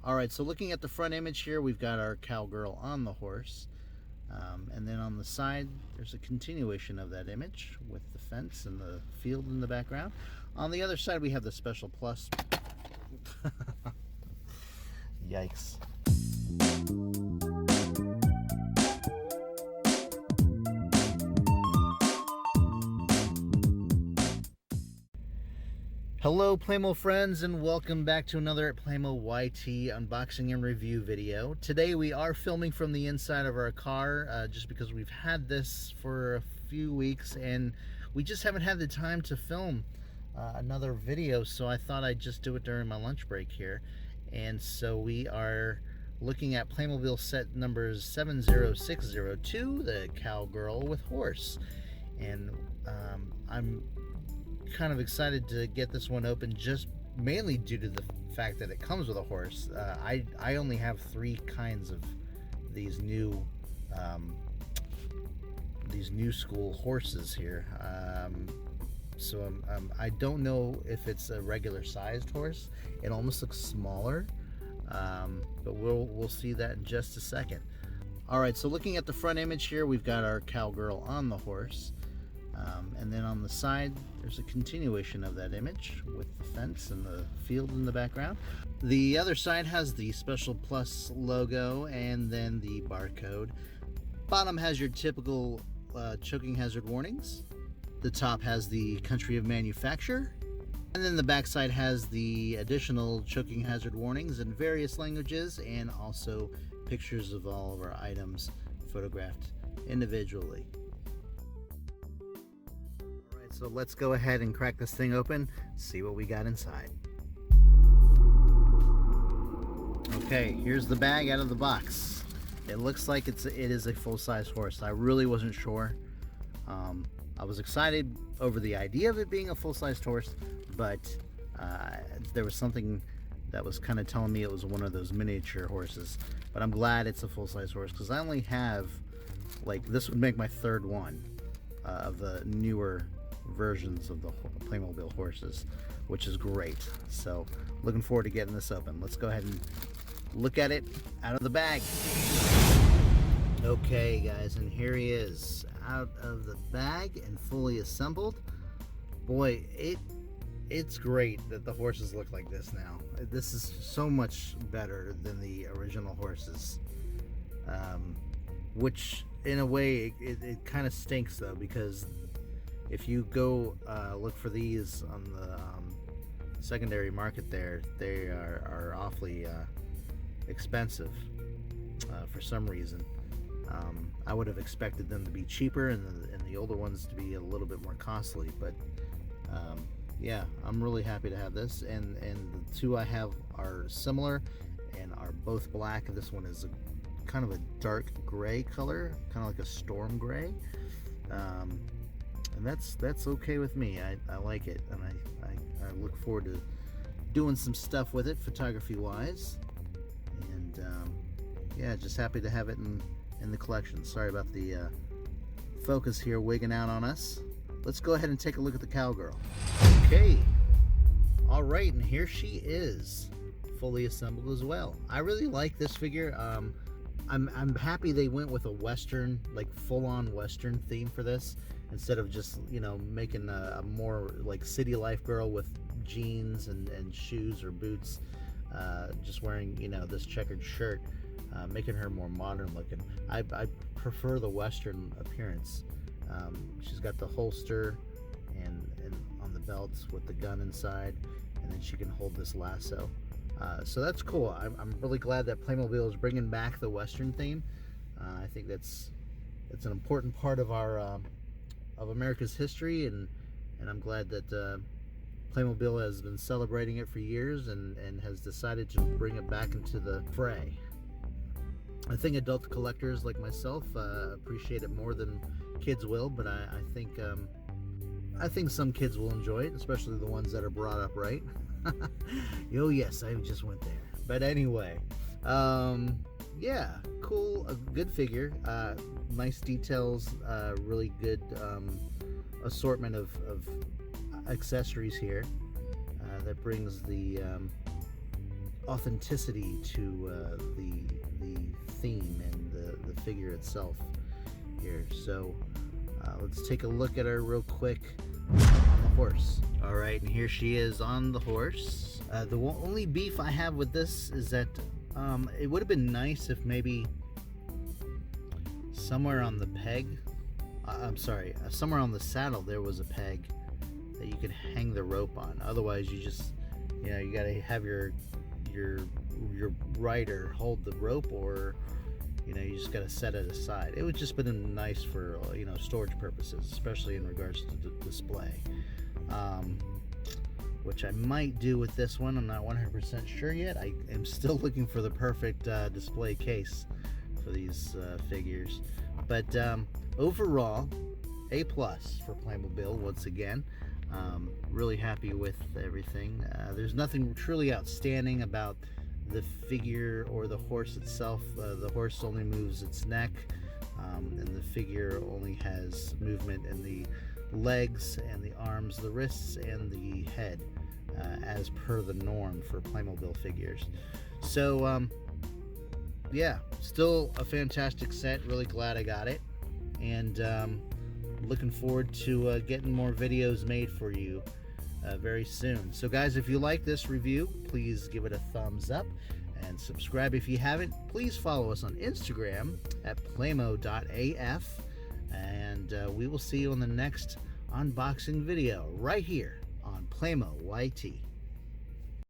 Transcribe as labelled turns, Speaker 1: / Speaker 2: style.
Speaker 1: Alright, so looking at the front image here, we've got our cowgirl on the horse. And then on the side, there's a continuation of that image with the fence and the field in the background. On the other side, we have the Special Plus. Yikes. Hello Playmo friends, and welcome back to another Playmo YT unboxing and review video. Today we are filming from the inside of our car just because we've had this for a few weeks and we just haven't had the time to film another video, so I thought I'd just do it during my lunch break here. And so we are looking at Playmobil set numbers 70602, the Cowgirl with horse. And I'm kind of excited to get this one open, just mainly due to the fact that it comes with a horse. I only have 3 kinds of these new school horses here, so I don't know if it's a regular sized horse. It almost looks smaller, but we'll see that in just a second. Alright, so looking at the front image here, we've got our cowgirl on the horse. And then on the side, there's a continuation of that image with the fence and the field in the background. The other side has the Special Plus logo and then the barcode. Bottom has your typical choking hazard warnings. The top has the country of manufacture. And then the backside has the additional choking hazard warnings in various languages, and also pictures of all of our items photographed individually. So let's go ahead and crack this thing open, see what we got inside. Okay, here's the bag out of the box. It looks like it is a full-size horse. I really wasn't sure. I was excited over the idea of it being a full-sized horse, but there was something that was kind of telling me it was one of those miniature horses. But I'm glad it's a full-size horse, because I only have, like, this would make my 3rd one of the newer versions of the Playmobil horses, which is great. So looking forward to getting this open. Let's go ahead and look at it out of the bag. Okay guys, and here he is out of the bag and fully assembled. Boy, it's great that the horses look like this now. This is so much better than the original horses, which in a way it kind of stinks though, because if you go look for these on the secondary market there, they are awfully expensive for some reason. I would have expected them to be cheaper and the older ones to be a little bit more costly, but yeah, I'm really happy to have this, and the 2 I have are similar and are both black. This one is kind of a dark gray color, kind of like a storm gray. And that's okay with me. I like it, and I look forward to doing some stuff with it photography wise, and yeah, just happy to have it in the collection. Sorry about the focus here wigging out on us. Let's go ahead and take a look at the cowgirl. Okay, all right, and here she is, fully assembled as well. I really like this figure. I'm happy they went with a Western, like full-on Western theme for this, instead of just, you know, making a more like city life girl with jeans and shoes or boots, just wearing, you know, this checkered shirt, making her more modern looking. I prefer the Western appearance. She's got the holster and on the belts with the gun inside, and then she can hold this lasso. So that's cool. I'm really glad that Playmobil is bringing back the Western theme. I think it's an important part of our of America's history, and I'm glad that Playmobil has been celebrating it for years and has decided to bring it back into the fray. I think adult collectors like myself appreciate it more than kids will, but I think some kids will enjoy it, especially the ones that are brought up right. Oh yes, I just went there. But anyway, yeah, cool, a good figure, nice details, really good assortment of accessories here that brings the authenticity to the theme and the figure itself here. So let's take a look at her real quick on the horse. All right, and here she is on the horse. The only beef I have with this is that it would have been nice if maybe somewhere on the peg, somewhere on the saddle there was a peg that you could hang the rope on. Otherwise, you just, you got to have your rider hold the rope, or you just got to set it aside. It would just been nice for storage purposes, especially in regards to the display, which I might do with this one. I'm not 100% sure yet. I am still looking for the perfect display case for these figures, but overall, A+ for Playmobil once again. Really happy with everything. There's nothing truly outstanding about the figure or the horse itself. The horse only moves its neck, and the figure only has movement in the legs and the arms, the wrists, and the head, as per the norm for Playmobil figures. So yeah, still a fantastic set. Really glad I got it, and looking forward to getting more videos made for you very soon. So guys, if you like this review, please give it a thumbs up and subscribe if you haven't. Please follow us on Instagram at playmo.af, and we will see you on the next unboxing video right here on Playmo YT.